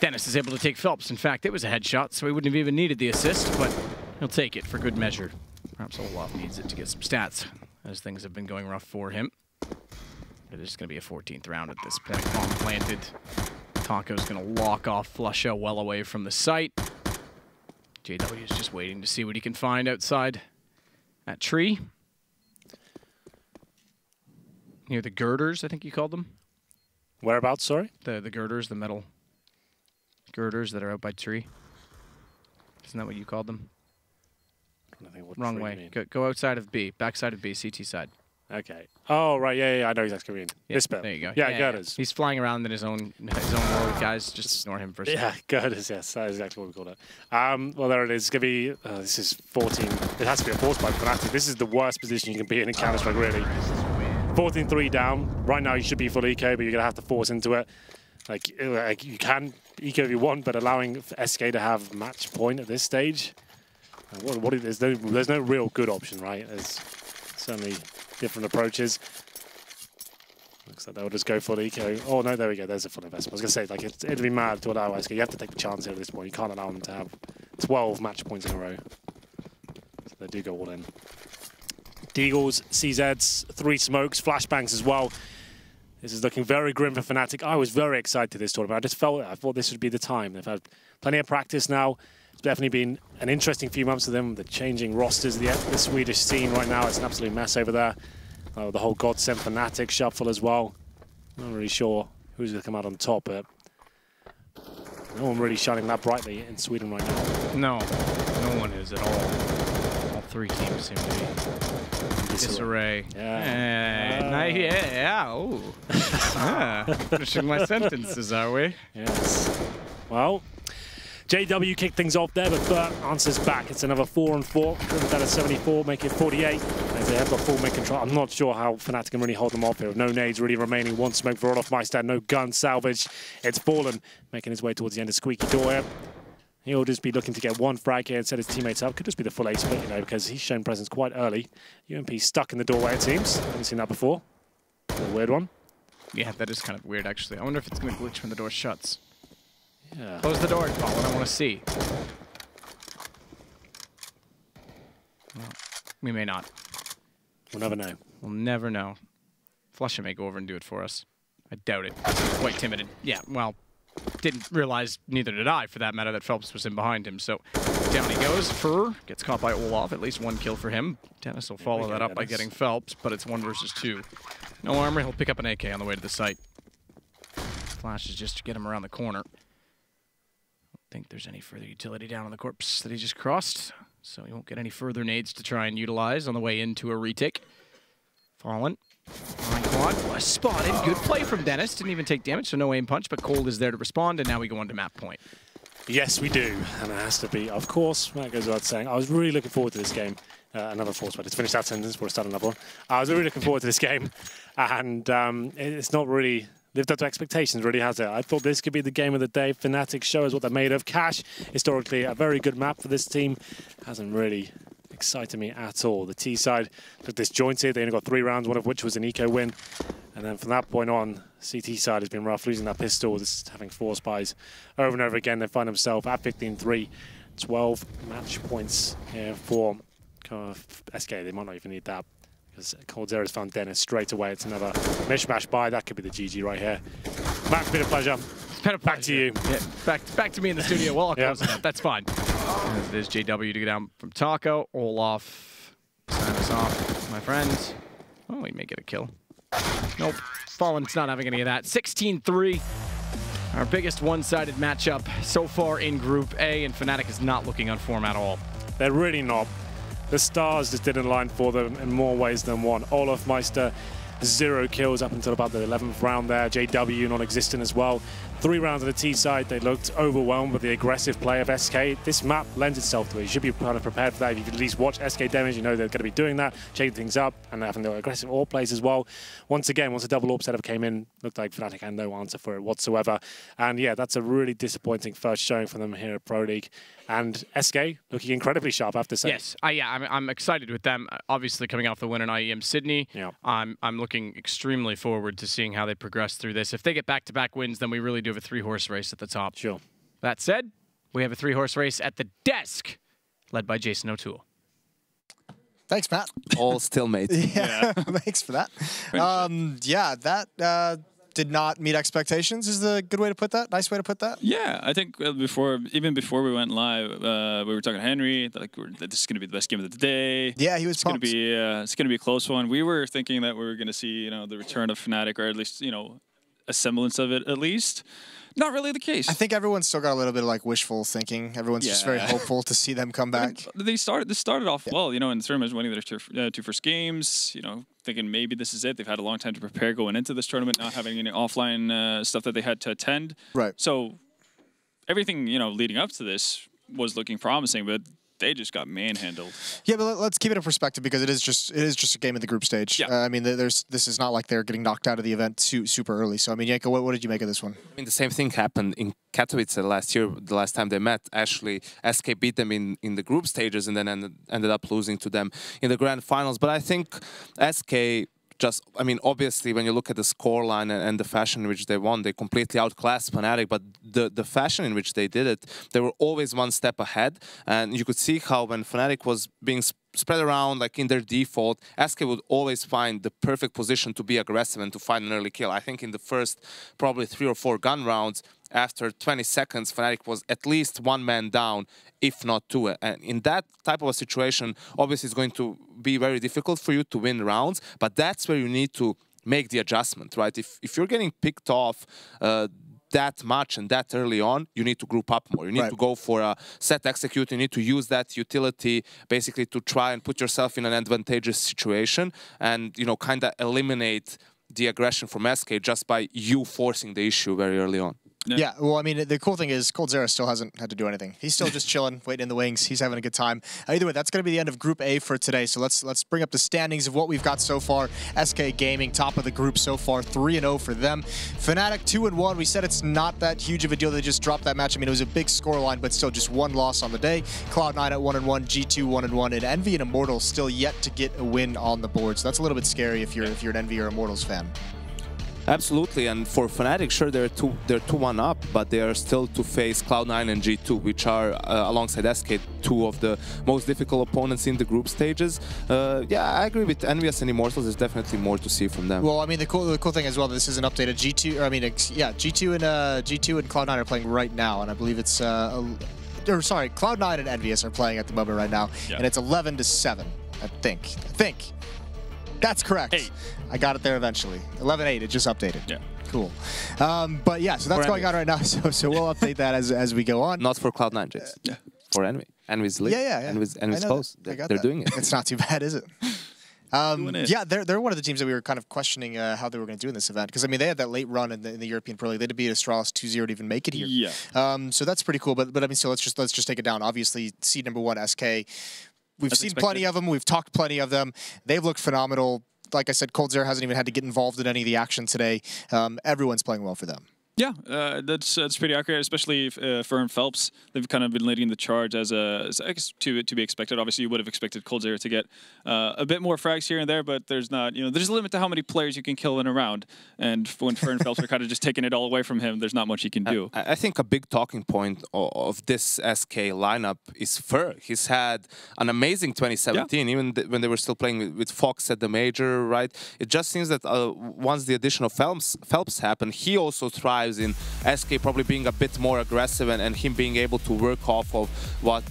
Dennis is able to take Phelps. In fact, it was a headshot, so he wouldn't have even needed the assist, but he'll take it for good measure. Perhaps Olaf needs it to get some stats, as things have been going rough for him. It is going to be a 14th round at this point. Bomb planted. Taco's going to lock off Flusha well away from the site. JW is just waiting to see what he can find outside that tree. Near the girders, I think you called them. Whereabouts, sorry? The girders, the metal girders that are out by tree. Isn't that what you called them? I think what Wrong way. Go outside of B, backside of B, CT side. Okay. Oh, right, yeah, I know exactly what you mean. Yeah, this bit. There you go. Yeah, girders. He's flying around in his own world, guys. Just ignore him for a second. Yeah, girders, yes, that is exactly what we called it. Well, there it is. It's going to be, this is 14. It has to be a force by Fnatic. This is the worst position you can be in Counter-Strike, really. 14-3 down. Right now you should be full eco, but you're going to have to force into it. Like you can eco if you want, but allowing SK to have match point at this stage, there's no real good option, right? There's certainly different approaches. Looks like they'll just go full eco. Oh no, there we go. There's a full investment. I was going to say, like it'd be mad to allow SK. You have to take the chance here at this point. You can't allow them to have 12 match points in a row. So they do go all in. Deagles, CZs, 3 smokes, flashbangs as well. This is looking very grim for Fnatic. I was very excited to this tournament. I just felt it. I thought this would be the time. They've had plenty of practice now. It's definitely been an interesting few months for them. The changing rosters, the Swedish scene right now, it's an absolute mess over there. The whole Godsend Fnatic shuffle as well. Not really sure who's going to come out on top, but no one really shining that brightly in Sweden right now. No one is at all. All 3 teams seem to be disarray. Yeah. Oh. Finishing my sentences, are we? Yes. Well, JW kicked things off there, but Burt answers back. It's another 4-on-4. Couldn't bet at 74, make it 48. And They have got full mid control. I'm not sure how Fnatic can really hold them off here. No nades really remaining. One smoke for off Meister. No gun salvage. It's Fallen making his way towards the end of Squeaky Door here. He'll just be looking to get one frag here and set his teammates up. Could just be the full A split, you know, because he's shown presence quite early. UMP stuck in the doorway, it seems. Haven't seen that before. A weird one. Yeah, that is kind of weird, actually. I wonder if it's going to glitch when the door shuts. Yeah. Close the door, Colin. I want to see. Well, we may not. We'll never know. We'll never know. Flusha may go over and do it for us. I doubt it. He's quite timid. Yeah, well, didn't realize, neither did I, for that matter, that Phelps was in behind him. So down he goes. Fur gets caught by Olaf. At least one kill for him. Dennis will follow that up by getting Phelps, but it's 1 versus 2. No armor. He'll pick up an AK on the way to the site. Flash is just to get him around the corner. Don't think there's any further utility down on the corpse that he just crossed, so he won't get any further nades to try and utilize on the way into a retake. Fallen. Line quad was spotted. Good play from Dennis. Didn't even take damage, so no aim punch, but Cold is there to respond, and now we go on to map point. Yes, we do, and it has to be, of course, that goes without saying. I was really looking forward to this game. Another force, but to finish that sentence before I start another one. I was really looking forward to this game, and it's not really lived up to expectations, really, has it? I thought this could be the game of the day. Fnatic show us what they're made of. Cash, historically, a very good map for this team. Hasn't really excited me at all. The T side looked disjointed. They only got 3 rounds, one of which was an eco win. And then from that point on, CT side has been rough, losing that pistol, just having 4 spies over and over again. They find themselves at 15-3, 12 match points here for SK. They might not even need that, because Cold Zero's found Dennis straight away. It's another mishmash buy. That could be the GG right here. Matt, it's been a pleasure. Back to you. Yeah, back to me in the studio. Well, I'll close it up. That's fine. There's JW to go down from Taco. Olaf, sign us off, my friend. Oh, he may get a kill. Nope. Fallen's not having any of that. 16-3. Our biggest one-sided matchup so far in Group A, and Fnatic is not looking on form at all. They're really not. The stars just didn't align for them in more ways than one. Olaf Meister, 0 kills up until about the 11th round there. JW non-existent as well. 3 rounds on the T side, they looked overwhelmed with the aggressive play of SK. This map lends itself to it. You should be kind of prepared for that. If you could at least watch SK damage, you know they're going to be doing that, changing things up, and having the aggressive AWP plays as well. Once again, once the double AWP setup came in, looked like Fnatic had no answer for it whatsoever. And yeah, that's a really disappointing first showing from them here at Pro League. And SK looking incredibly sharp, I have to say. Yes, I'm excited with them. Obviously, coming off the win in IEM Sydney, yeah. I'm looking extremely forward to seeing how they progress through this. If they get back-to-back wins, then we really do have a 3-horse race at the top. Sure. That said, we have a 3-horse race at the desk, led by Jason O'Toole. Thanks, Matt. All still mates. Yeah, thanks for that. Yeah, that did not meet expectations is the good way to put that. Nice way to put that. Yeah, I think even before we went live, we were talking to Henry that this is going to be the best game of the day. Yeah, he was pumped. It's going to be a close one. We were thinking that we were going to see the return of Fnatic, or at least a semblance of it at least. Not really the case. I think everyone's still got a little bit of like wishful thinking. Everyone's just very hopeful to see them come back. This started off well, in the tournament, winning their 2 first games, thinking maybe this is it. They've had a long time to prepare going into this tournament, not having any offline stuff that they had to attend. Right. So everything, leading up to this was looking promising, but they just got manhandled. Yeah, but let's keep it in perspective, because it is just a game in the group stage. Yeah. I mean, this is not like they're getting knocked out of the event super early. So I mean, Janko, what did you make of this one? I mean, the same thing happened in Katowice last year. The last time they met, actually, SK beat them in the group stages and then ended up losing to them in the grand finals. But I think SK obviously, when you look at the scoreline and the fashion in which they won, they completely outclassed Fnatic, but the fashion in which they did it, they were always one step ahead. And you could see how when Fnatic was being spread around, like in their default, SK would always find the perfect position to be aggressive and to find an early kill. I think in the first probably 3 or 4 gun rounds, after 20 seconds, Fnatic was at least 1 man down, if not 2. And in that type of a situation, obviously it's going to be very difficult for you to win rounds, but that's where you need to make the adjustment, right? If you're getting picked off that much and that early on, you need to group up more. You need to go for a set execute. You need to use that utility basically to try and put yourself in an advantageous situation and, kind of eliminate the aggression from SK just by you forcing the issue very early on. Yeah, well, I mean, the cool thing is coldzera still hasn't had to do anything. He's still just chilling, waiting in the wings. He's having a good time. Either way, that's going to be the end of Group A for today. So let's bring up the standings of what we've got so far. SK Gaming, top of the group so far, 3-0 for them. Fnatic, 2-1. We said it's not that huge of a deal. They just dropped that match. I mean, it was a big scoreline, but still just one loss on the day. Cloud9 at 1-1, G2 1-1, and Envy and Immortals still yet to get a win on the board. So that's a little bit scary if you're an Envy or Immortals fan. Absolutely, and for Fnatic, sure, they're 2-1 up, but they are still to face Cloud9 and G2, which are, alongside SK, two of the most difficult opponents in the group stages. Yeah, I agree with Envious and Immortals. There's definitely more to see from them. Well, I mean, the cool thing as well, this is an updated G2, G2 and Cloud9 are playing right now, and I believe it's, sorry, Cloud9 and Envious are playing at the moment right now, and it's 11-7, I think. That's correct. 8. I got it there eventually. 11-8, it just updated. Yeah. Cool. But yeah, so that's going on right now. So we'll update that as we go on. Not for Cloud9, Jace. Yeah. For Envy. Envy's league. Yeah. Envy's close. They're doing it. It's not too bad, is it? Yeah, they're one of the teams that we were kind of questioning how they were going to do in this event. Because, I mean, they had that late run in the European Pro League. They had to beat Astralis 2-0 to even make it here. Yeah. So that's pretty cool. But I mean, so let's just take it down. Obviously, seed number 1, SK. We've seen plenty of them. We've talked plenty of them. They've looked phenomenal. Like I said, coldzera hasn't even had to get involved in any of the action today. Everyone's playing well for them. Yeah, that's pretty accurate, especially for Phelps. They've kind of been leading the charge as I guess to be expected. Obviously, you would have expected coldzera to get a bit more frags here and there, but there's not, there's a limit to how many players you can kill in a round. And when Fern Phelps are kind of just taking it all away from him, there's not much he can do. I think a big talking point of this SK lineup is Fer. He's had an amazing 2017, even when they were still playing with Fox at the major, right? It just seems that once the addition of Phelps happened, he also thrives in SK probably being a bit more aggressive and him being able to work off of what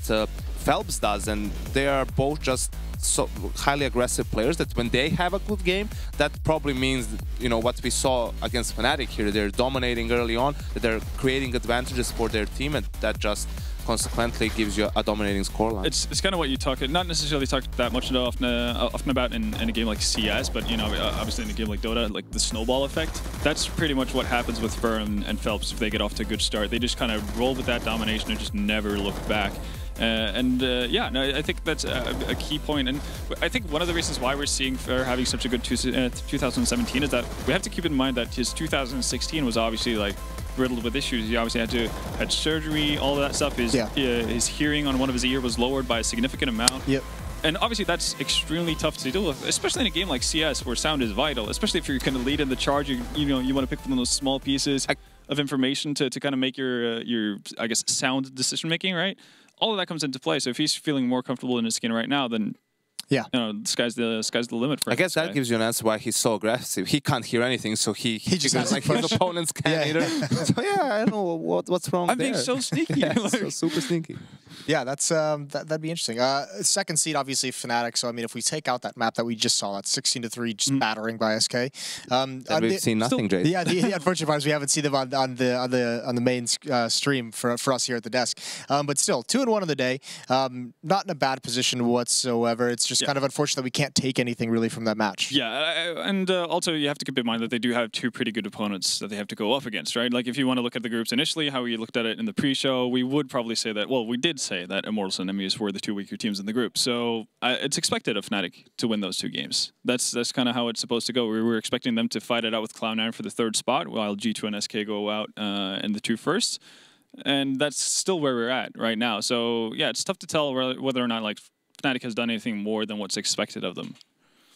Phelps does, and they are both just so highly aggressive players that when they have a good game, that probably means what we saw against Fnatic here. They're dominating early on, that they're creating advantages for their team, and that just consequently gives you a dominating scoreline. It's kind of what you not necessarily talk that much often about in a game like CS, but obviously in a game like Dota, like the snowball effect. That's pretty much what happens with Fer and Phelps if they get off to a good start. They just kind of roll with that domination and just never look back. Yeah, no, I think that's a key point, and I think one of the reasons why we're seeing Fer having such a good 2017 is that we have to keep in mind that his 2016 was obviously like riddled with issues. He obviously had surgery, all of that stuff. His hearing on one of his ears was lowered by a significant amount. Yep. And obviously that's extremely tough to deal with, especially in a game like CS where sound is vital, especially if you're kind of lead in the charge. You want to pick one of those small pieces of information to kind of make your I guess sound decision making, right? All of that comes into play. So if he's feeling more comfortable in his skin right now, then the sky's the limit for him. I guess that gives you an answer why he's so aggressive. He can't hear anything, so he just goes like his opponents can't either. So yeah, I don't know what's wrong I'm there. being so sneaky. So super sneaky. Yeah, that's that'd be interesting. Second seed, obviously Fnatic. So I mean, if we take out that map that we just saw, that's 16-3, just battering by SK. We've seen nothing, Jay. Yeah, the unfortunate part is we haven't seen them on the main stream for us here at the desk. But still, 2-1 on the day. Not in a bad position whatsoever. It's just kind of unfortunate that we can't take anything really from that match. Yeah, and also you have to keep in mind that they do have two pretty good opponents that they have to go up against, right? Like if you want to look at the groups initially, how we looked at it in the pre-show, we would probably say that, well, we did say that Immortals and Envious were the two weaker teams in the group. So it's expected of Fnatic to win those two games. That's kind of how it's supposed to go. We were expecting them to fight it out with Cloud9 for the third spot, while G2 and SK go out in the two first. And that's still where we're at right now. So yeah, it's tough to tell whether or not like Fnatic has done anything more than what's expected of them.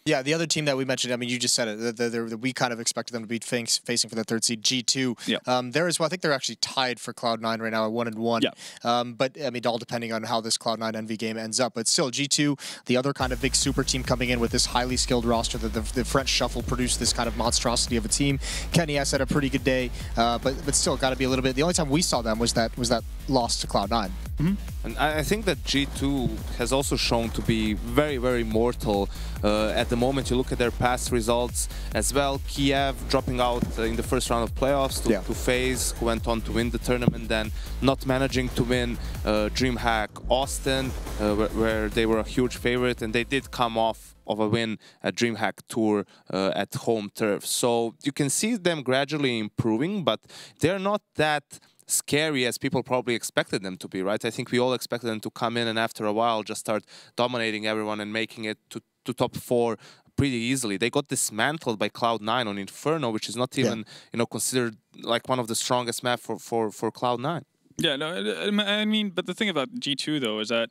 Yeah, the other team that we mentioned, I mean, you just said it, we kind of expected them to be facing for the third seed, G2. Yeah. There as well, I think they're actually tied for Cloud9 right now at 1-1. Yeah. But, I mean, all depending on how this Cloud9 Envy game ends up. But still, G2, the other kind of big super team coming in with this highly skilled roster, the French Shuffle produced this kind of monstrosity of a team. Kenny S had a pretty good day, but still got to be a little bit. The only time we saw them was that lost to Cloud9. And I think that G2 has also shown to be very, very mortal. At the moment, you look at their past results as well. Kiev dropping out in the first round of playoffs to FaZe, who went on to win the tournament, then not managing to win. DreamHack Austin, where they were a huge favorite, and they did come off of a win at DreamHack Tour at home turf. So you can see them gradually improving, but they're not that scary as people probably expected them to be, right? I think we all expected them to come in and after a while just start dominating everyone and making it to top 4 pretty easily. They got dismantled by Cloud9 on Inferno, which is not even considered like one of the strongest maps for Cloud9. Yeah, no, I mean, but the thing about G2 though is that,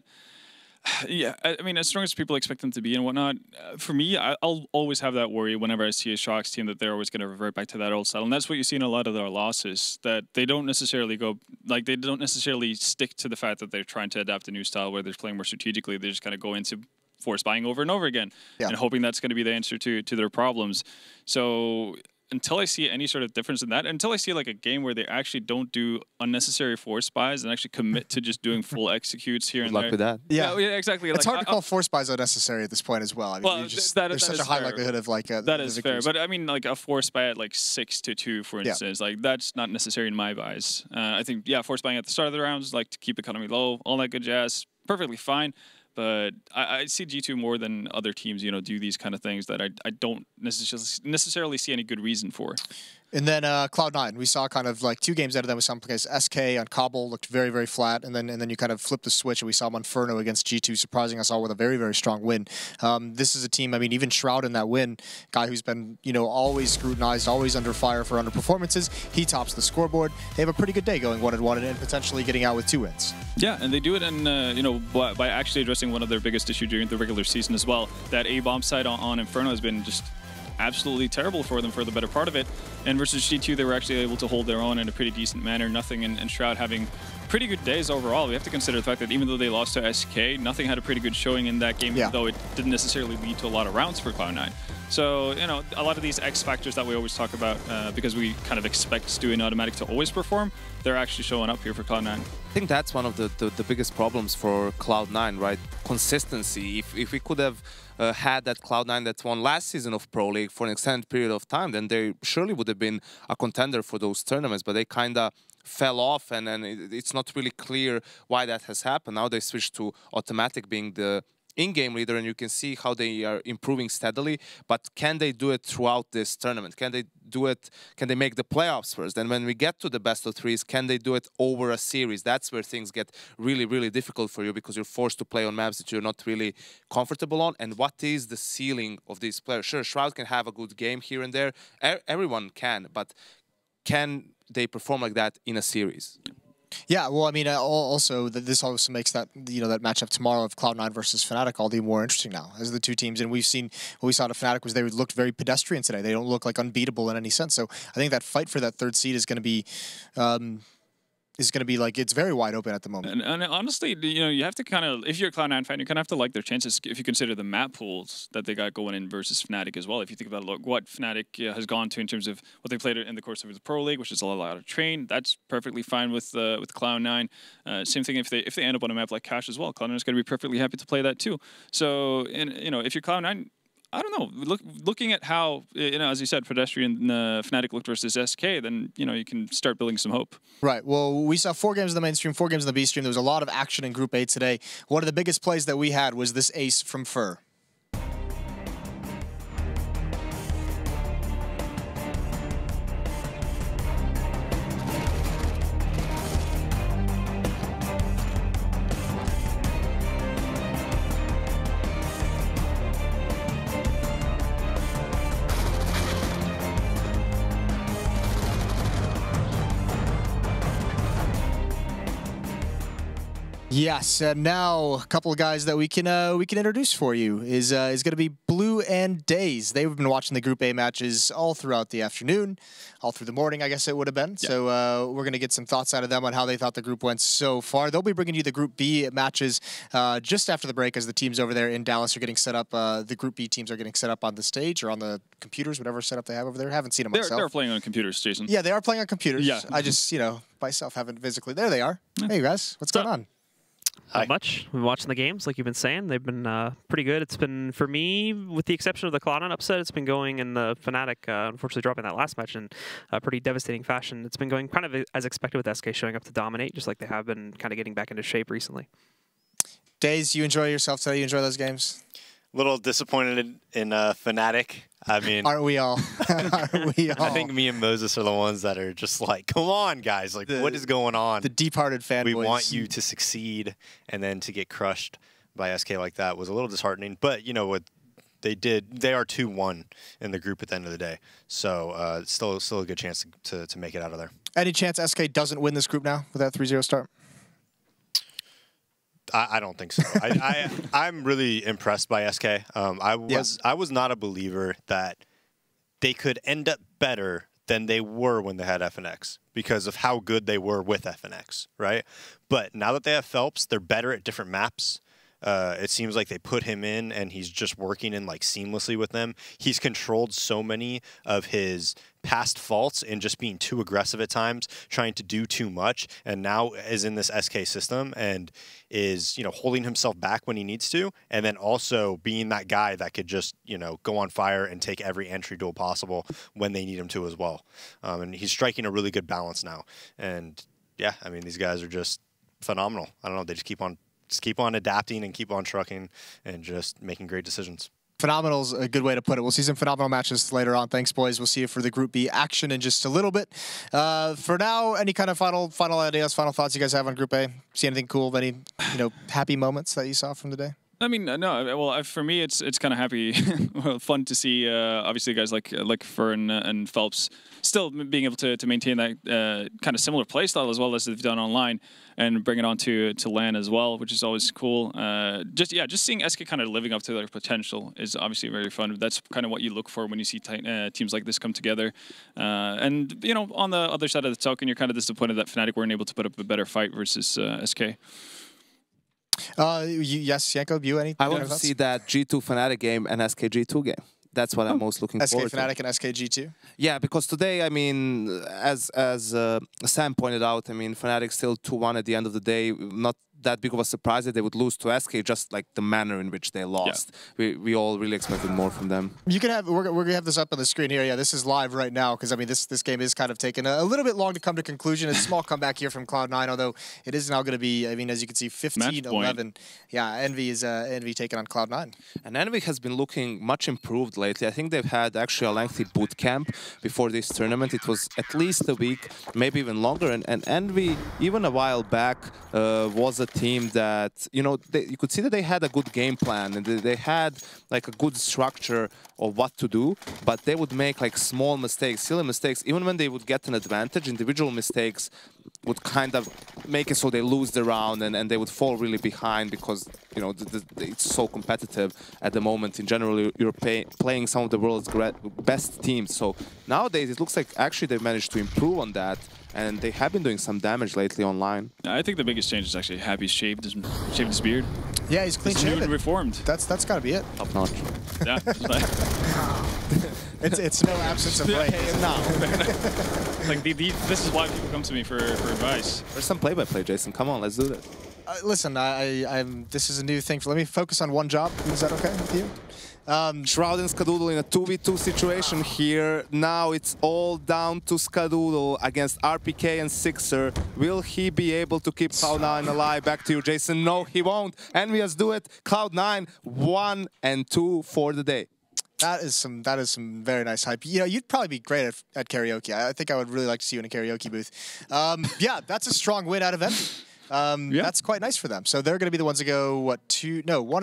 yeah, I mean, as strong as people expect them to be and whatnot, for me, I'll always have that worry whenever I see a Shox team that they're always going to revert back to that old style. And that's what you see in a lot of their losses, that they don't necessarily go, like, they don't necessarily stick to the fact that they're trying to adapt a new style where they're playing more strategically. They just kind of go into force buying over and over again and hoping that's going to be the answer to their problems. So until I see any sort of difference in that, until I see like a game where they actually don't do unnecessary force buys and actually commit to just doing full executes here and there. Good luck with that. Yeah, exactly. It's hard to call force buys unnecessary at this point as well. I mean, there's such a high likelihood of like that is fair, but I mean like a force buy at like 6-2, for instance, like that's not necessary in my buys. I think force buying at the start of the rounds, like to keep economy low, all that good jazz, perfectly fine. But I see G2 more than other teams, do these kind of things that I don't necessarily see any good reason for. And then Cloud9, we saw kind of like 2 games out of them with some plays. SK on Cobble looked very, very flat, and then you kind of flipped the switch, and we saw them on Inferno against G2, surprising us all with a very, very strong win. This is a team, I mean, even Shroud in that win, guy who's been, always scrutinized, always under fire for underperformances, he tops the scoreboard. They have a pretty good day going 1-1 and potentially getting out with 2 wins. Yeah, and they do it, and by actually addressing one of their biggest issues during the regular season as well. That A-bomb side on Inferno has been just absolutely terrible for them for the better part of it. And versus G2, they were actually able to hold their own in a pretty decent manner. Nothing and Shroud having pretty good days overall. We have to consider the fact that even though they lost to SK, Nothing had a pretty good showing in that game, though it didn't necessarily lead to a lot of rounds for Cloud9. So, a lot of these X factors that we always talk about, because we kind of expect Stu and Automatic to always perform, they're actually showing up here for Cloud9. I think that's one of the biggest problems for Cloud9, right? Consistency. If we could have had that Cloud9 that won last season of Pro League for an extended period of time, then they surely would have been a contender for those tournaments, but they kind of fell off, and it's not really clear why that has happened. Now they switched to Automatic being the in-game leader, and you can see how they are improving steadily, but can they do it throughout this tournament? Can they do it? Can they make the playoffs first? And when we get to the best of 3s, can they do it over a series? That's where things get really, really difficult for you, because you're forced to play on maps that you're not really comfortable on. And what is the ceiling of these players? Sure, Shroud can have a good game here and there. Everyone can, but can they perform like that in a series? Yeah, well, I mean, also this also makes that that matchup tomorrow of Cloud9 versus Fnatic all the more interesting now as the 2 teams. And we've seen what we saw to Fnatic was they looked very pedestrian today. They don't look like unbeatable in any sense. So I think that fight for that 3rd seed is going to be like, it's very wide open at the moment. And honestly, you have to kind of, if you're a Cloud9 fan, you kind of have to like their chances if you consider the map pools that they got going in versus Fnatic as well. If you think about what Fnatic has gone to in terms of what they played in the course of the Pro League, which is a lot of train, that's perfectly fine with Cloud9. Same thing if they end up on a map like Cash as well. Cloud9 is going to be perfectly happy to play that too. So, if you're Cloud9, I don't know. Looking at how, as you said, pedestrian Fnatic looked versus SK, then, you can start building some hope. Right. Well, we saw 4 games in the main stream, 4 games in the B stream. There was a lot of action in Group A today. One of the biggest plays that we had was this ace from Fur. Yes, and now a couple of guys that we can introduce for you is going to be Blue G2 and Days. They've been watching the Group A matches all throughout the afternoon, all through the morning, I guess it would have been. Yeah. So we're going to get some thoughts out of them on how they thought the group went so far. They'll be bringing you the Group B matches just after the break as the teams over there in Dallas are getting set up. The Group B teams are getting set up on the stage or on the computers, whatever setup they have over there. I haven't seen them myself. They're playing on computers, Jason. Yeah, they are playing on computers. Yeah. I just, myself haven't physically. There they are. Yeah. Hey, you guys. What's going on? Not much. We've been watching the games, like you've been saying. They've been pretty good. It's been, for me, with the exception of the Cloud9 upset, it's been going in the Fnatic, unfortunately dropping that last match in a pretty devastating fashion. It's been going kind of as expected with SK showing up to dominate, just like they have been kind of getting back into shape recently. Days, you enjoy yourself today? You enjoy those games? A little disappointed in Fnatic. I mean, aren't we all? Aren't we all? I think me and Moses are the ones that are just like, come on, guys. Like, what is going on? The deep-hearted fanboys. We want you to succeed, and then to get crushed by SK like that was a little disheartening. But you know what they did? They are 2-1 in the group at the end of the day. So still a good chance to make it out of there. Any chance SK doesn't win this group now with that 3-0 start? I don't think so. I'm really impressed by SK. I was not a believer that they could end up better than they were when they had FNX because of how good they were with FNX, right? But now that they have Phelps, they're better at different maps. It seems like they put him in and he's just working in like seamlessly with them. He's controlled so many of his past faults in just being too aggressive at times, trying to do too much, and now is in this SK system and is, holding himself back when he needs to, and then also being that guy that could just, go on fire and take every entry duel possible when they need him to as well. And he's striking a really good balance now. And yeah, I mean, these guys are just phenomenal. I don't know, they just keep on adapting and keep on trucking and just making great decisions. Phenomenal's a good way to put it. We'll see some phenomenal matches later on. Thanks, boys. We'll see you for the Group B action in just a little bit. For now, any kind of final ideas, final thoughts you guys have on Group A? See anything cool? Any happy moments that you saw from the day? I mean, no. Well, for me, it's kind of happy, fun to see. Obviously, guys like Fern and Phelps still being able to maintain that kind of similar play style as well as they've done online, and bring it on to LAN as well, which is always cool. Just seeing SK kind of living up to their potential is obviously very fun. That's kind of what you look for when you see teams like this come together. And on the other side of the token, you're kind of disappointed that Fnatic weren't able to put up a better fight versus SK. Yes, Yanko, you any? I want to see that G2 Fnatic game and SK G2 game. That's what I'm most looking forward to. SK Fnatic and SK G2? Yeah, because today, I mean, as Sam pointed out, I mean, Fnatic still 2-1 at the end of the day. Not that big of a surprise that they would lose to SK, just like the manner in which they lost. Yeah. We all really expected more from them. You can have we're gonna have this up on the screen here. Yeah, this is live right now because I mean this game is kind of taking a little bit long to come to conclusion. A small comeback here from Cloud9, although it is now going to be, I mean, as you can see, 15-11. Yeah, Envy is Envy taking on Cloud9. And Envy has been looking much improved lately. I think they've had actually a lengthy boot camp before this tournament. It was at least a week, maybe even longer. And Envy, even a while back, was a team that, you could see that they had a good game plan and they had like a good structure of what to do, but they would make like small mistakes, silly mistakes. Even when they would get an advantage, individual mistakes would kind of make it so they lose the round and they would fall really behind because, it's so competitive at the moment. In general, you're playing some of the world's best teams. So nowadays, it looks like actually they've managed to improve on that. And they have been doing some damage lately online. I think the biggest change is actually Happy's shaved his beard. Yeah, he's clean shaven. Reformed. That's got to be it. Top notch. Yeah. it's no absence of blame. No. Like this is why people come to me for advice. There's some play-by-play, Jason. Come on, let's do this. Listen, this is a new thing. Let me focus on one job. Is that okay with you? Shroud and Skadoodle in a 2v2 situation here. Now it's all down to Skadoodle against RPK and Sixer. Will he be able to keep Cloud9 alive? Back to you, Jason. No, he won't. Envious do it. Cloud9 1 and 2 for the day. That is some very nice hype. You'd probably be great at karaoke. I think I would really like to see you in a karaoke booth. Yeah, that's a strong win out of Envy. Yeah. That's quite nice for them. So they're going to be the ones that go, 1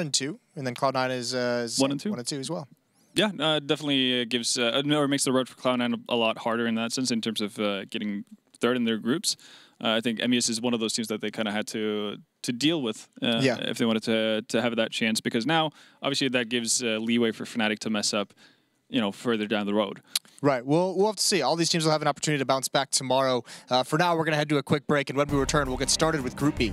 and 2, and then Cloud9 is 1 and 2. 1 and 2 as well. Yeah, definitely gives or makes the road for Cloud9 a lot harder in that sense in terms of getting third in their groups. I think MES is one of those teams that they kind of had to deal with if they wanted to have that chance, because now obviously that gives leeway for Fnatic to mess up, you know, further down the road. Right. We'll have to see. All these teams will have an opportunity to bounce back tomorrow. For now, we're going to head to a quick break, and when we return, we'll get started with Group B.